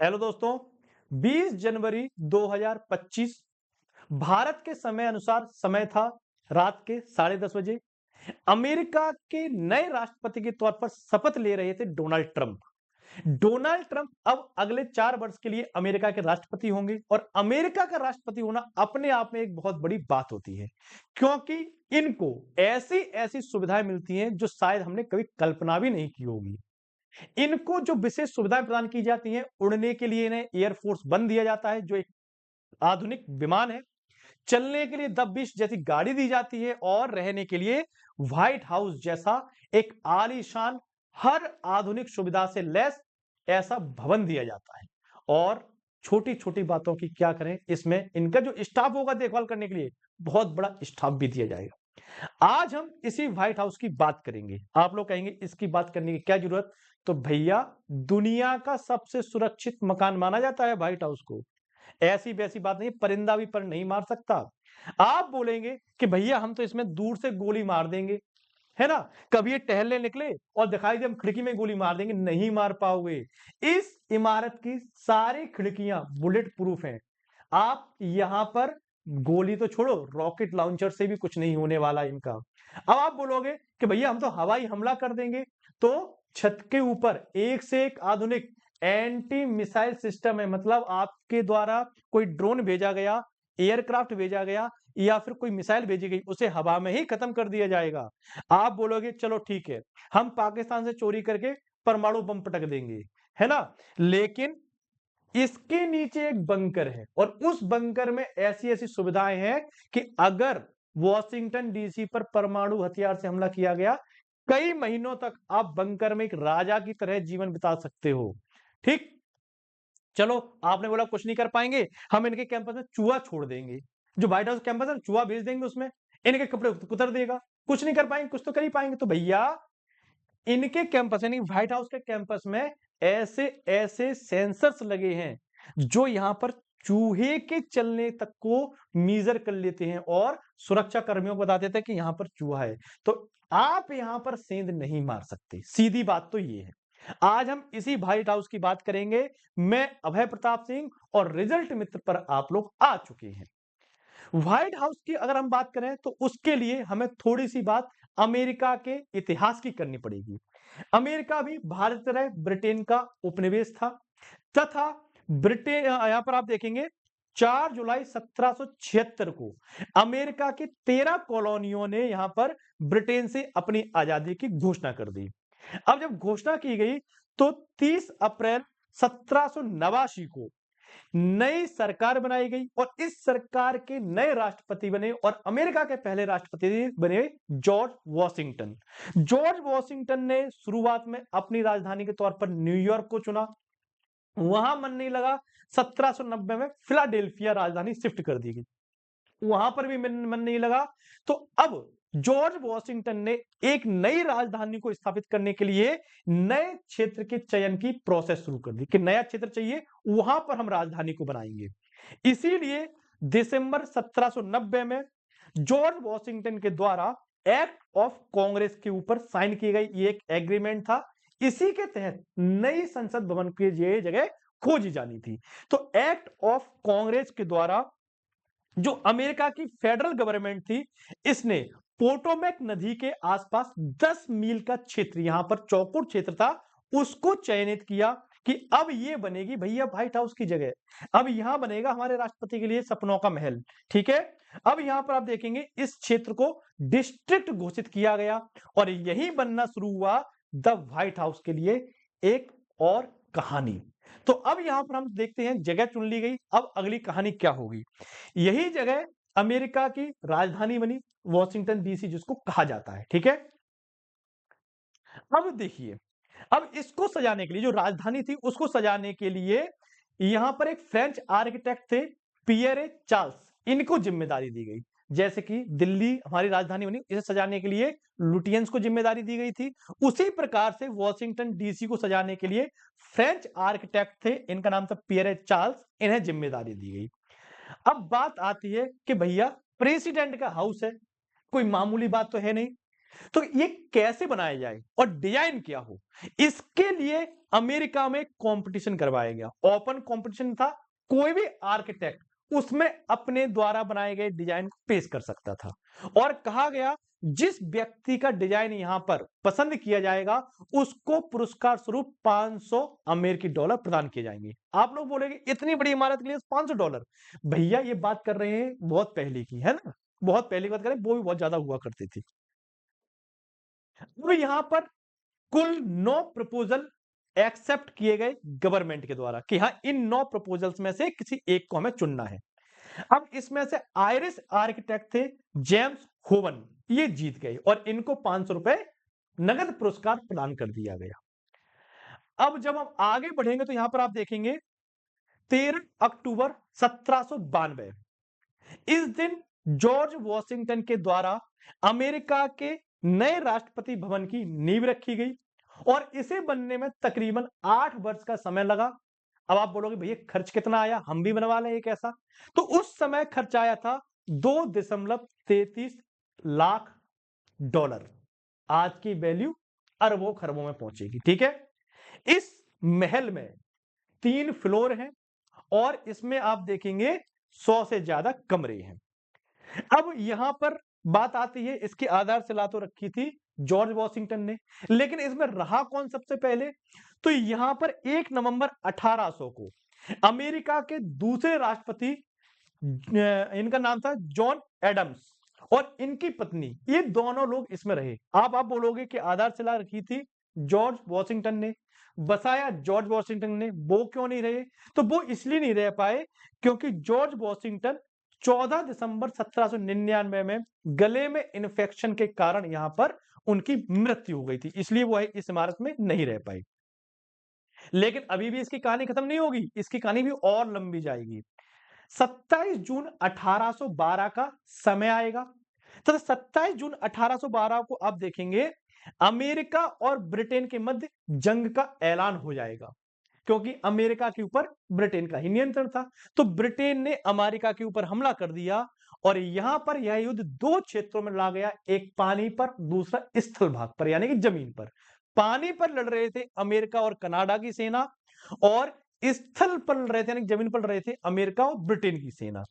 Hello दोस्तों, 20 जनवरी 2025 भारत के समय अनुसार समय था रात के 10:30 बजे। अमेरिका के नए राष्ट्रपति के तौर पर शपथ ले रहे थे डोनाल्ड ट्रंप। डोनाल्ड ट्रंप अब अगले 4 वर्ष के लिए अमेरिका के राष्ट्रपति होंगे और अमेरिका का राष्ट्रपति होना अपने आप में एक बहुत बड़ी बात होती है, क्योंकि इनको ऐसी-ऐसी सुविधाएं मिलती हैं जो शायद हमने कभी कल्पना भी नहीं की होगी। इनको जो विशेष सुविधाएं प्रदान की जाती हैं, उड़ने के लिए इन्हें एयरफोर्स वन दिया जाता है, जो एक आधुनिक विमान है। चलने के लिए द बीस्ट जैसी गाड़ी दी जाती है और रहने के लिए व्हाइट हाउस जैसा एक आलीशान, हर आधुनिक सुविधा से लैस ऐसा भवन दिया जाता है। और छोटी-छोटी बातों की क्या करें, इसमें इनका जो स्टाफ होगा देखभाल करने के लिए, बहुत बड़ा स्टाफ भी दिया जाएगा। आज हम इसी व्हाइट हाउस की बात करेंगे। आप लोग कहेंगे इसकी बात करने की क्या जरूरत? तो भैया, दुनिया का सबसे सुरक्षित मकान माना जाता है व्हाइट हाउस को। ऐसी वैसी बात नहीं, परिंदा भी पर नहीं मार सकता। आप बोलेंगे कि भैया हम तो इसमें दूर से गोली मार देंगे, है ना? कभी ये टहलने निकले और दिखाई दे हम खिड़की में गोली मार देंगे, नहीं मार पाओगे। इस इमारत की सारी खिड़कियां बुलेट प्रूफ हैं। आप यहां पर गोली तो छोड़ो, रॉकेट लॉन्चर से भी कुछ नहीं होने वाला इनका। अब आप बोलोगे कि भैया हम तो हवाई हमला कर देंगे, तो छत के ऊपर एक से एक आधुनिक एंटी मिसाइल सिस्टम है। मतलब आपके द्वारा कोई ड्रोन भेजा गया, एयरक्राफ्ट भेजा गया या फिर कोई मिसाइल भेजी गई, उसे हवा में ही खत्म कर दिया जाएगा। आप बोलोगे चलो ठीक है, हम पाकिस्तान से चोरी करके परमाणु बम पटक देंगे, है ना? लेकिन इसके नीचे एक बंकर है और उस बंकर में ऐसी-ऐसी सुविधाएं हैं कि अगर वॉशिंगटन डीसी पर परमाणु हथियार से हमला किया गया, कई महीनों तक आप बंकर में एक राजा की तरह जीवन बिता सकते हो। ठीक? चलो, आपने बोला कुछ नहीं कर पाएंगे, हम इनके कैंपस में चूहा छोड़ देंगे। जो व्हाइट हाउस कैंपस है, चूहा भेज देंगे उसमें, इनके कपड़े कुतर देगा। कुछ नहीं कर पाएंगे, कुछ तो कर ही पाएंगे। तो भैया, इनके कैंपस यानी व्हाइट हाउस के कैंपस में ऐसे-ऐसे सेंसर्स लगे हैं, जो यहां पर चूहे के चलने तक को मीज़र कर लेते हैं और सुरक्षा कर्मियों को बता देते हैं कि यहां पर चूहा है। तो आप यहां पर सेंध नहीं मार सकते। सीधी बात तो ये है। आज हम इसी व्हाइट हाउस की बात करेंगे। मैं अभय प्रताप सिंह और रिजल्ट मित्र पर आप लोग आ चुके हैं। व्हाइट हाउस की अगर हम बात करें तो उसके लिए हमें थोड़ी-सी बात अमेरिका के इतिहास की करनी पड़ेगी। अमेरिका भी भारत की तरह ब्रिटेन का उपनिवेश था तथा यहाँ पर आप देखेंगे 4 जुलाई 1776 को अमेरिका की 13 कॉलोनियों ने यहां पर ब्रिटेन से अपनी आजादी की घोषणा कर दी। अब जब घोषणा की गई तो 30 अप्रैल 1789 को नई सरकार बनाई गई और इस सरकार के नए राष्ट्रपति बने और अमेरिका के पहले राष्ट्रपति बने जॉर्ज वॉशिंगटन। जॉर्ज वॉशिंगटन ने शुरुआत में अपनी राजधानी के तौर पर न्यूयॉर्क को चुना। वहां मन नहीं लगा, 1790 में फिलाडेल्फिया राजधानी शिफ्ट कर दी गई। वहां पर भी मन नहीं लगा, तो अब जॉर्ज वॉशिंगटन ने एक नई राजधानी को स्थापित करने के लिए नए क्षेत्र के चयन की प्रोसेस शुरू कर दी कि नया क्षेत्र चाहिए, वहां पर हम राजधानी को बनाएंगे। इसीलिए दिसंबर 1790 में जॉर्ज वॉशिंगटन के द्वारा एक्ट ऑफ कांग्रेस के ऊपर साइन की गई ये एक एग्रीमेंट था। इसी के तहत नई संसद भवन की ये जगह खोजी जानी थी। तो एक्ट ऑफ कांग्रेस के द्वारा जो अमेरिका की फेडरल गवर्नमेंट थी, इसने पोटोमैक नदी के आसपास 10 मील का क्षेत्र, यहां पर चौकोर क्षेत्र था, उसको चयनित किया कि अब ये बनेगी भैया व्हाइट हाउस की जगह। अब यहां बनेगा हमारे राष्ट्रपति के लिए सपनों का महल। ठीक है? अब यहां पर आप देखेंगे इस क्षेत्र को डिस्ट्रिक्ट घोषित किया गया और यही बनना शुरू हुआ द व्हाइट हाउस के लिए एक और कहानी। तो अब यहां पर हम देखते हैं जगह चुन ली गई, अब अगली कहानी क्या होगी। यही जगह अमेरिका की राजधानी बनी, वॉशिंगटन डीसी जिसको कहा जाता है। ठीक है? अब देखिए, अब इसको सजाने के लिए जो राजधानी थी उसको सजाने के लिए यहां पर एक फ्रेंच आर्किटेक्ट थे, पियरे चार्ल्स, इनको जिम्मेदारी दी गई। जैसे कि दिल्ली हमारी राजधानी बनी, इसे सजाने के लिए लुटियंस को जिम्मेदारी दी गई थी, उसी प्रकार से वॉशिंगटन डीसी को सजाने के लिए फ्रेंच आर्किटेक्ट थे, इनका नाम था पियरे चार्ल्स, इन्हें जिम्मेदारी दी गई। अब बात आती है कि भैया प्रेसिडेंट का हाउस है, कोई मामूली बात तो है नहीं। तो ये कैसे बनाया जाए और डिजाइन क्या हो, इसके लिए अमेरिका में कंपटीशन करवाया गया। ओपन कंपटीशन था, कोई भी आर्किटेक्ट उसमें अपने द्वारा बनाए गए डिजाइन को पेश कर सकता था और कहा गया जिस व्यक्ति का डिजाइन यहां पर पसंद किया जाएगा उसको पुरस्कार स्वरूप 500 अमेरिकी डॉलर प्रदान किए जाएंगे। आप लोग बोलेंगे इतनी बड़ी इमारत के लिए 500 डॉलर? भैया ये बात कर रहे हैं बहुत पहले की, है ना, बहुत पहले की बात करें, वो भी बहुत ज्यादा हुआ करती थी। अब यहां पर कुल 9 प्रपोजल एक्सेप्ट किए गए गवर्नमेंट के द्वारा कि हाँ इन 9 प्रपोजल्स में से किसी एक को हमें चुनना है। अब इसमें से आयरिश आर्किटेक्ट थे जेम्स होवन, ये जीत गए और इनको 500 रुपए नगद पुरस्कार प्रदान कर दिया गया। अब जब हम आगे बढ़ेंगे तो यहां पर आप देखेंगे 13 अक्टूबर 1792 इस दिन जॉर्ज वॉशिंगटन के द्वारा अमेरिका के नए राष्ट्रपति भवन की नींव रखी गई और इसे बनने में तकरीबन 8 वर्ष का समय लगा। अब आप बोलोगे भैया खर्च कितना आया, हम भी बनवा लें एक ऐसा। तो उस समय खर्च आया था 2.33 लाख डॉलर। आज की वैल्यू अरबों खरबों में पहुंचेगी, ठीक है। इस महल में 3 फ्लोर हैं और इसमें आप देखेंगे 100 से ज्यादा कमरे हैं। अब यहां पर बात आती है, इसकी आधारशिला तो रखी थी जॉर्ज वॉशिंगटन ने, लेकिन इसमें रहा कौन सबसे पहले? तो यहां पर 1 नवंबर 1800 को अमेरिका के दूसरे राष्ट्रपति इनका नाम था जॉन एडम्स और इनकी पत्नी, ये दोनों लोग इसमें रहे। आप बोलोगे कि आधारशिला रखी थी जॉर्ज वॉशिंगटन ने, बसाया जॉर्ज वॉशिंगटन ने, वो क्यों नहीं रहे? तो वो इसलिए नहीं रह पाए क्योंकि जॉर्ज वॉशिंगटन 14 दिसंबर 1799 में गले में इन्फेक्शन के कारण यहां पर उनकी मृत्यु हो गई थी, इसलिए वो इस इमारत में नहीं रह पाई। लेकिन अभी भी इसकी कहानी खत्म नहीं होगी, इसकी कहानी भी और लंबी जाएगी। 27 जून 1812 का समय आएगा, तो 27 जून 1812 को आप देखेंगे अमेरिका और ब्रिटेन के मध्य जंग का ऐलान हो जाएगा क्योंकि अमेरिका के ऊपर ब्रिटेन का ही नियंत्रण था। तो ब्रिटेन ने अमेरिका के ऊपर हमला कर दिया और यहां पर यह युद्ध 2 क्षेत्रों में लड़ा गया, एक पानी पर, दूसरा स्थल भाग पर यानी कि जमीन पर। पानी पर लड़ रहे थे अमेरिका और कनाडा की सेना और स्थल पर लड़ रहे थे यानी जमीन पर लड़ रहे थे अमेरिका और ब्रिटेन की सेना।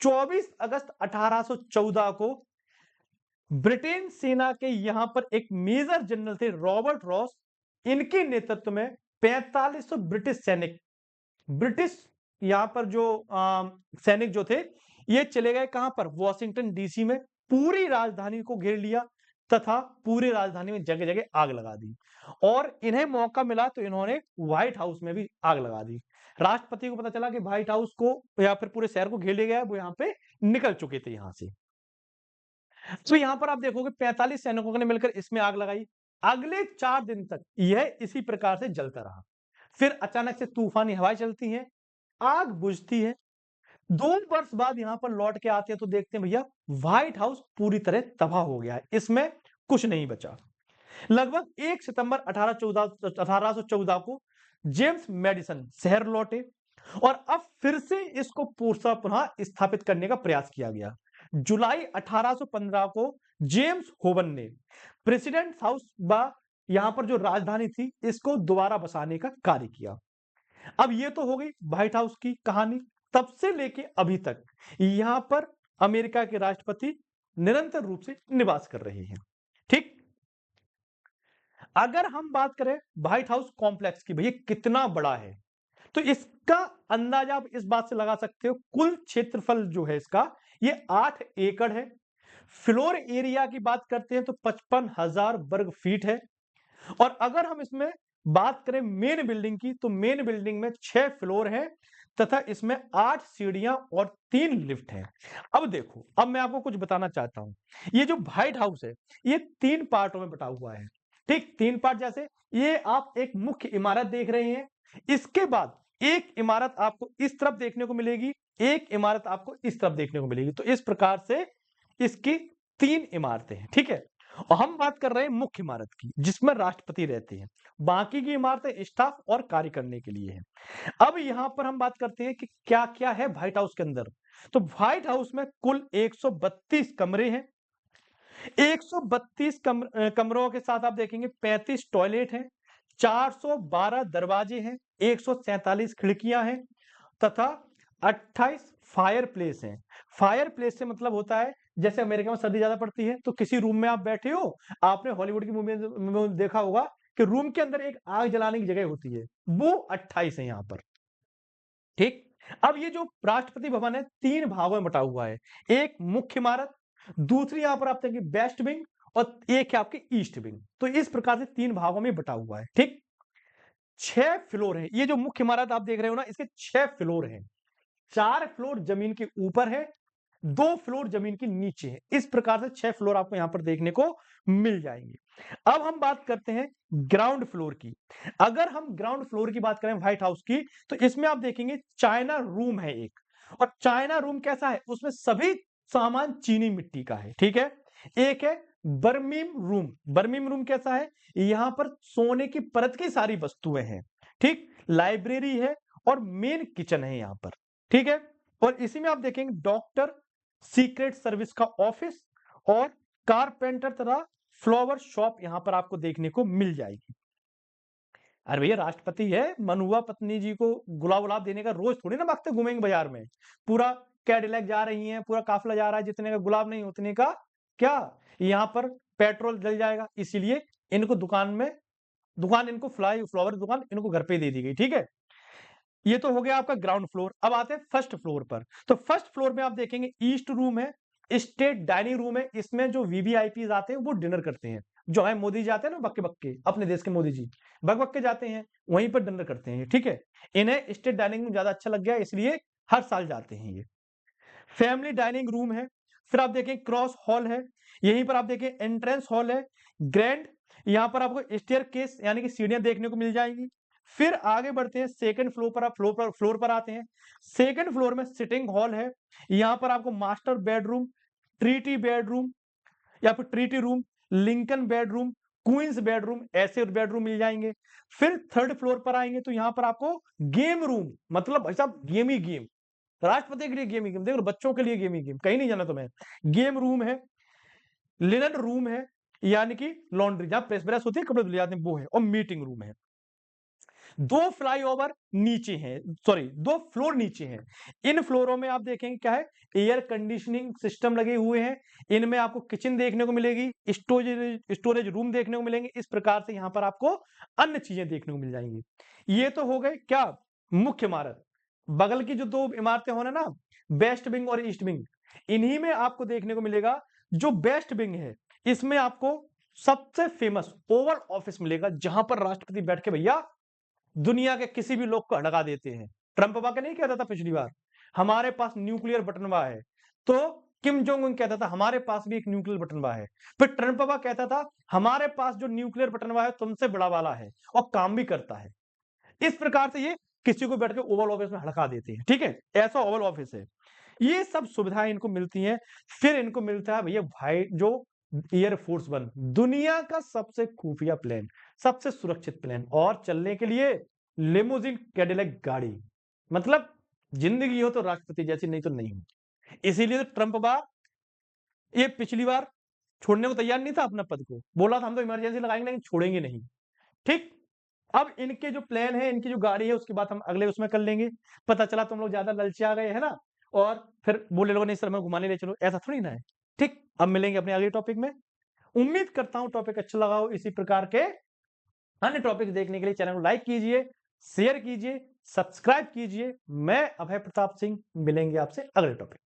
24 अगस्त 1814 को ब्रिटेन सेना के यहां पर एक मेजर जनरल थे रॉबर्ट रॉस, इनके नेतृत्व में 4500 ब्रिटिश सैनिक, ब्रिटिश यहां पर जो सैनिक जो थे ये चले गए कहां पर? वॉशिंगटन डीसी में, पूरी राजधानी को घेर लिया तथा पूरी राजधानी में जगह जगह आग लगा दी और इन्हें मौका मिला तो इन्होंने व्हाइट हाउस में भी आग लगा दी। राष्ट्रपति को पता चला कि व्हाइट हाउस को या फिर पूरे शहर को घेर लिया गया, वो यहां पे निकल चुके थे यहां से। तो यहां पर आप देखोगे 45 सैनिकों ने मिलकर इसमें आग लगाई। अगले 4 दिन तक यह इसी प्रकार से जलता रहा। फिर अचानक से तूफानी हवाएं चलती हैं, आग बुझती है। 2 वर्ष बाद यहां पर लौट के आते हैं तो देखते हैं भैया व्हाइट हाउस पूरी तरह तबाह हो गया है, इसमें कुछ नहीं बचा। लगभग 1 सितंबर 1814 को जेम्स मैडिसन शहर लौटे और अब फिर से इसको पुनः स्थापित करने का प्रयास किया गया। जुलाई 1815 को जेम्स होवन ने प्रेसिडेंट हाउस यहां पर जो राजधानी थी इसको दोबारा बसाने का कार्य किया। अब ये तो हो गई व्हाइट हाउस की कहानी। तब से लेके अभी तक यहां पर अमेरिका के राष्ट्रपति निरंतर रूप से निवास कर रहे हैं, ठीक। अगर हम बात करें व्हाइट हाउस कॉम्प्लेक्स की, भैया कितना बड़ा है, तो इसका अंदाजा आप इस बात से लगा सकते हो, कुल क्षेत्रफल जो है इसका ये 8 एकड़ है। फ्लोर एरिया की बात करते हैं तो 55,000 वर्ग फीट है और अगर हम इसमें बात करें मेन बिल्डिंग की तो मेन बिल्डिंग में 6 फ्लोर है तथा इसमें 8 सीढ़ियां और 3 लिफ्ट हैं। अब देखो, अब मैं आपको कुछ बताना चाहता हूं। ये जो व्हाइट हाउस है ये 3 पार्टों में बटा हुआ है, ठीक। 3 पार्ट, जैसे ये आप एक मुख्य इमारत देख रहे हैं, इसके बाद एक इमारत आपको इस तरफ देखने को मिलेगी, एक इमारत आपको इस तरफ देखने को मिलेगी। तो इस प्रकार से इसकी 3 इमारतें हैं, ठीक है। और हम बात कर रहे हैं मुख्य इमारत की जिसमें राष्ट्रपति रहते हैं, बाकी की इमारतें स्टाफ और कार्य करने के लिए है। अब यहां पर हम बात करते हैं कि क्या क्या है व्हाइट हाउस के अंदर। तो व्हाइट हाउस में कुल 132 कमरे हैं, 132 कमरों के साथ आप देखेंगे 35 टॉयलेट हैं, 412 दरवाजे हैं, 147 खिड़कियां हैं तथा 28 फायर प्लेस हैं। फायर प्लेस से मतलब होता है जैसे अमेरिका में सर्दी ज्यादा पड़ती है तो किसी रूम में आप बैठे हो, आपने हॉलीवुड की मूवी में देखा होगा कि रूम के अंदर एक आग जलाने की जगह होती है, वो 28 है यहाँ पर। ठीक। अब ये जो राष्ट्रपति भवन है 3 भागों में बटा हुआ है, एक मुख्य इमारत, दूसरी यहां पर आप देखेंगे वेस्ट विंग और एक है आपकी ईस्ट विंग। तो इस प्रकार से 3 भागों में बटा हुआ है। ठीक। 6 फ्लोर है, ये जो मुख्य इमारत आप देख रहे हो ना, इसके 6 फ्लोर हैं। 4 फ्लोर जमीन के ऊपर है, 2 फ्लोर जमीन के नीचे है। इस प्रकार से 6 फ्लोर आपको यहां पर देखने को मिल जाएंगे। अब हम बात करते हैं ग्राउंड फ्लोर की। अगर हम ग्राउंड फ्लोर की बात करें व्हाइट हाउस की, तो इसमें आप देखेंगे चाइना रूम है एक, और चाइना रूम कैसा है, उसमें सभी सामान चीनी मिट्टी का है। ठीक है। एक है बर्मिम रूम। बर्मिम रूम कैसा है, यहां पर सोने की परत की सारी वस्तुएं हैं। ठीक। लाइब्रेरी है और मेन किचन है यहां पर। ठीक है। और इसी में आप देखेंगे डॉक्टर, सीक्रेट सर्विस का ऑफिस और कारपेंटर तथा फ्लावर शॉप यहां पर आपको देखने को मिल जाएगी। अरे भैया राष्ट्रपति है, मनुआ पत्नी जी को गुलाब गुलाब देने का रोज थोड़ी ना मांगते घूमेंगे बाजार में। पूरा कैडिलैक जा रही हैं, पूरा काफिला जा रहा है, जितने का गुलाब नहीं उतने का क्या यहाँ पर पेट्रोल जल जाएगा। इसीलिए इनको दुकान इनको फ्लावर दुकान इनको घर पे दे दी गई। ठीक है। ये तो हो गया आपका ग्राउंड फ्लोर। अब आते हैं फर्स्ट फ्लोर पर। तो फर्स्ट फ्लोर में आप देखेंगे ईस्ट रूम है, स्टेट डाइनिंग रूम है। इसमें जो वीवीआईपी आते हैं वो डिनर करते हैं। जो है मोदी जी आते हैं ना, बक्के बक्के अपने देश के मोदी जी बक बक के जाते हैं, वहीं पर डिनर करते हैं। ठीक है। इन्हें स्टेट डाइनिंग रूम ज्यादा अच्छा लग गया, इसलिए हर साल जाते हैं ये। फैमिली डाइनिंग रूम है। फिर आप देखें क्रॉस हॉल है, यहीं पर आप देखें एंट्रेंस हॉल है, ग्रैंड, यहां पर आपको स्टेयर केस यानी कि सीढ़ियां देखने को मिल जाएंगी। फिर आगे बढ़ते हैं सेकंड फ्लोर पर, आप फ्लोर पर आते हैं। सेकंड फ्लोर में सिटिंग हॉल है, यहां पर आपको मास्टर बेडरूम, ट्रीटी बेडरूम या फिर treaty room, Lincoln bedroom, Queens bedroom, ऐसे बेडरूम मिल जाएंगे। फिर थर्ड फ्लोर पर आएंगे तो यहां पर आपको गेम रूम, मतलब भाई साहब गेम ही गेम, राष्ट्रपति के लिए गेम ही गेम, देखो बच्चों के लिए गेम ही गेम, कहीं नहीं जाना तुम्हें। गेम रूम है, लिनन रूम है यानी कि लॉन्ड्री जहां प्रेस ब्रश होती है कपड़े धुले जाते हैं वो है, और मीटिंग रूम है। 2 फ्लाईओवर नीचे हैं, सॉरी 2 फ्लोर नीचे हैं। इन फ्लोरों में आप देखेंगे क्या है, एयर कंडीशनिंग सिस्टम लगे हुए हैं। इनमें आपको किचन देखने को मिलेगी, स्टोरेज रूम देखने को मिलेंगे। इस प्रकार से यहां पर आपको अन्य चीजें देखने को मिल जाएंगी। ये तो हो गए क्या, मुख्य इमारत। बगल की जो 2 इमारतें होने ना, वेस्ट विंग और ईस्ट विंग, इन्हीं में आपको देखने को मिलेगा। जो वेस्ट विंग है इसमें आपको सबसे फेमस ओवल ऑफिस मिलेगा, जहां पर राष्ट्रपति बैठ के भैया दुनिया के किसी भी लोग को हड़का देते हैं। ट्रंप बाबा का नहीं कहता था पिछली बार, हमारे पास न्यूक्लियर बटनवा है, तो किम जोंग उन कहता था हमारे पास भी एक न्यूक्लियर बटनवा है। फिर ट्रंप बाबा कहता था हमारे पास जो न्यूक्लियर बटनवा है तुमसे बड़ा वाला है और काम भी करता है। इस प्रकार से ये किसी को बैठ के ओवल ऑफिस में हड़का देते हैं। ठीक है, ऐसा ओवल ऑफिस है। ये सब सुविधाएं इनको मिलती हैं। फिर इनको मिलता है भैया भाई जो एयरफोर्स 1, दुनिया का सबसे खुफिया प्लेन, सबसे सुरक्षित प्लेन, और चलने के लिए लिमोजिन कैडिलैक गाड़ी। मतलब जिंदगी हो तो राष्ट्रपति जैसी, नहीं तो नहीं हो। इसीलिए तो ट्रंप बार ये पिछली बार छोड़ने को तैयार नहीं था अपना पद को, बोला था हम तो इमरजेंसी लगाएंगे लेकिन छोड़ेंगे नहीं। ठीक। अब इनके जो प्लान है, इनकी जो गाड़ी है, उसकी बात हम अगले उसमें कर लेंगे। पता चला तुम लोग ज्यादा ललचा गए है ना, और फिर बोले लोगों नहीं सर मैं घुमाने ले चलो, ऐसा थोड़ी ना है। ठीक। अब मिलेंगे अपने अगले टॉपिक में। उम्मीद करता हूं टॉपिक अच्छा लगा हो। इसी प्रकार के अन्य टॉपिक देखने के लिए चैनल को लाइक कीजिए, शेयर कीजिए, सब्सक्राइब कीजिए। मैं अभय प्रताप सिंह, मिलेंगे आपसे अगले टॉपिक।